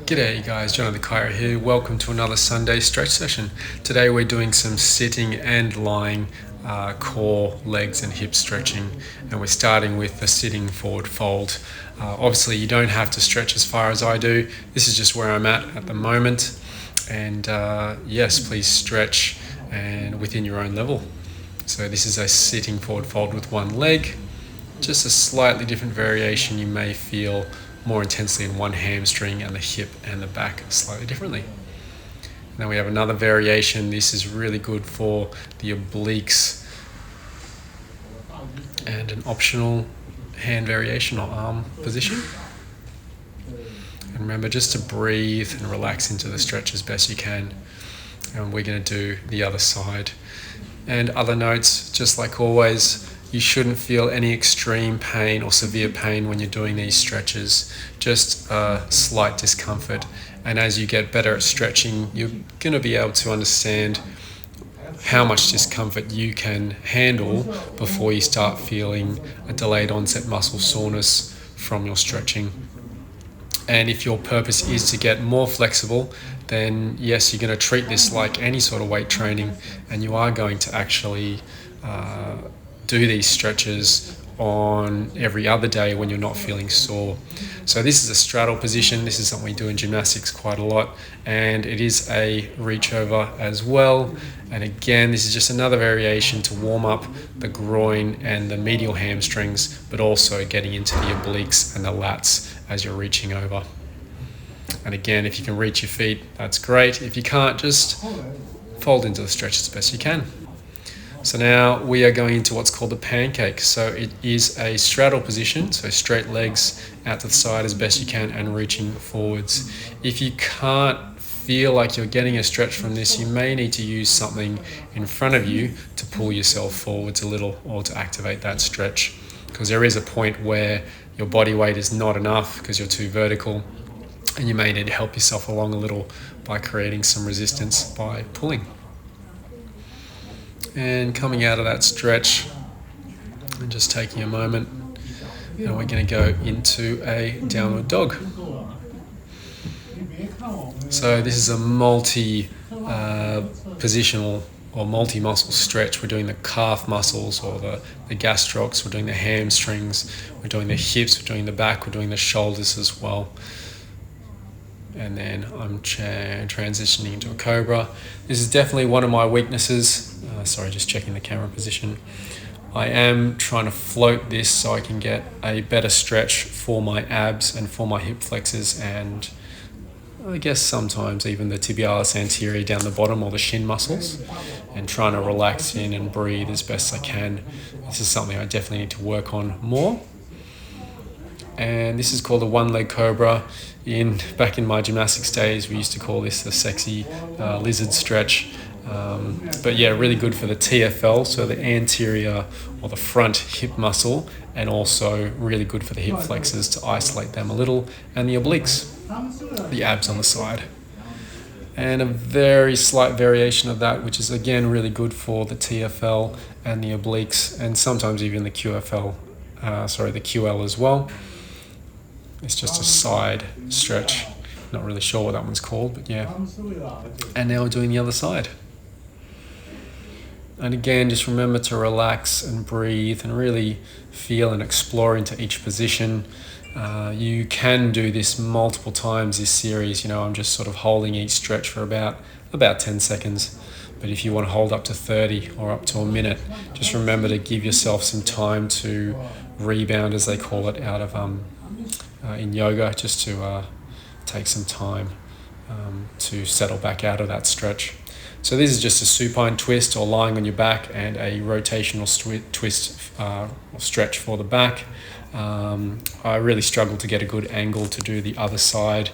G'day guys, Jonathan Kyra here. Welcome to another Sunday stretch session. Today we're doing some sitting and lying core, legs and hip stretching, and we're starting with the sitting forward fold. Obviously you don't have to stretch as far as I do. This is just where I'm at the moment, and yes, please stretch and within your own level. So this is a sitting forward fold with one leg, just a slightly different variation. You may feel more intensely in one hamstring and the hip and the back slightly differently. Now we have another variation. This is really good for the obliques and an optional hand variation or arm position. And remember just to breathe and relax into the stretch as best you can. And we're going to do the other side. And other notes, just like always, you shouldn't feel any extreme pain or severe pain when you're doing these stretches, just a slight discomfort. And as you get better at stretching, you're going to be able to understand how much discomfort you can handle before you start feeling a delayed onset muscle soreness from your stretching. And if your purpose is to get more flexible, then yes, you're going to treat this like any sort of weight training, and you are going to actually do these stretches on every other day when you're not feeling sore. So this is a straddle position. This is something we do in gymnastics quite a lot, and it is a reach over as well. And again, this is just another variation to warm up the groin and the medial hamstrings, but also getting into the obliques and the lats as you're reaching over. And again, if you can reach your feet, that's great. If you can't, just fold into the stretch as best you can. So now we are going into what's called the pancake. So it is a straddle position, so straight legs out to the side as best you can and reaching forwards. If you can't feel like you're getting a stretch from this, you may need to use something in front of you to pull yourself forwards a little or to activate that stretch, because there is a point where your body weight is not enough because you're too vertical, and you may need to help yourself along a little by creating some resistance by pulling. And coming out of that stretch and just taking a moment, and we're going to go into a downward dog. So this is a multi-positional or multi-muscle stretch. We're doing the calf muscles or the gastrocs, we're doing the hamstrings, we're doing the hips, we're doing the back, we're doing the shoulders as well. And then I'm transitioning into a cobra. This is definitely one of my weaknesses. Sorry, just checking the camera position. I am trying to float this so I can get a better stretch for my abs and for my hip flexors, and I guess sometimes even the tibialis anterior down the bottom or the shin muscles, and trying to relax in and breathe as best I can. This is something I definitely need to work on more. And this is called a one-leg cobra. Back in my gymnastics days, we used to call this the sexy lizard stretch. But yeah, really good for the TFL, so the anterior or the front hip muscle, and also really good for the hip flexors to isolate them a little, and the obliques, the abs on the side. And a very slight variation of that, which is again really good for the TFL and the obliques, and sometimes even the QL as well. It's just a side stretch. Not really sure what that one's called, but yeah. And now we're doing the other side. And again, just remember to relax and breathe and really feel and explore into each position. You can do this multiple times this series. I'm just sort of holding each stretch for about 10 seconds. But if you want to hold up to 30 or up to a minute, just remember to give yourself some time to rebound, as they call it, out of in yoga, just to take some time to settle back out of that stretch. So this is just a supine twist or lying on your back, and a rotational twist or stretch for the back. I really struggle to get a good angle to do the other side.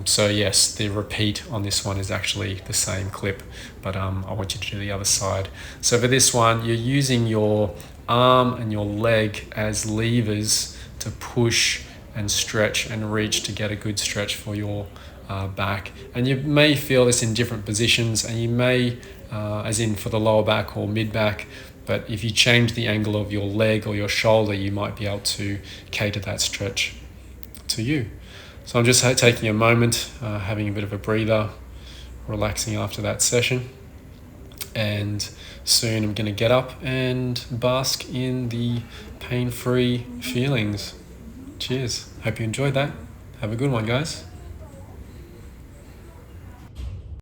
So yes, the repeat on this one is actually the same clip, but I want you to do the other side. So for this one, you're using your arm and your leg as levers to push and stretch and reach to get a good stretch for your back. And you may feel this in different positions, and you may, as in for the lower back or mid back, but if you change the angle of your leg or your shoulder, you might be able to cater that stretch to you. So I'm just taking a moment, having a bit of a breather, relaxing after that session. And soon I'm going to get up and bask in the pain-free feelings. Cheers. Hope you enjoyed that. Have a good one, guys.